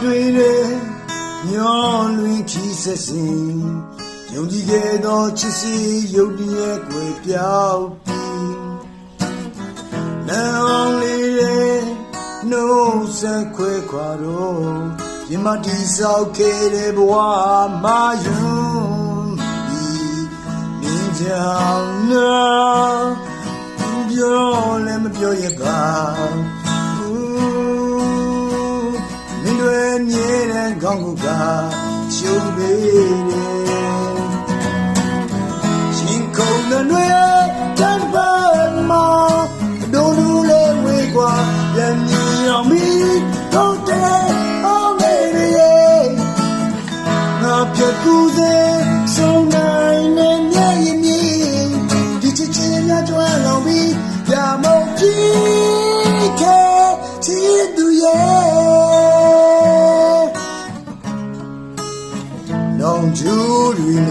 တွေမျောလွင်ခီးဆက်စဉ်ယုံကြည်ခဲ့သောချစ်စီယုတ်တည်းရဲ့ကွယ်ပြောက်ပြီးလမ်းအောင်လေးရဲ့နှုတ်ဆက်ခွဲခွာတော့ရင်မတိဆောက်ခဲ့တဲ့ဘဝမှာယုံမြင်ကြောင်နာပြောလည်းမပြောရပါမင်းတွေမြဲတဲ့ခေါင်းကရှုံးပေတယ်ရှင်ခုန်တွေတန်ပါမောဒိုလူလေးဝေကွာပြန်မြင်အောင်ပြီးတော့တဲ့အောင်မေရဲ့ငါပြတ်ကူစေဆုံးနိုင်နဲ့မျက်ရည်မြင်ဒီချစ်ချင်းများကြွယ်လောင်ပြီးပြမုတ်ကြီးခဲ့ချစ်သူရဲ့နောင်ကျူးတွေ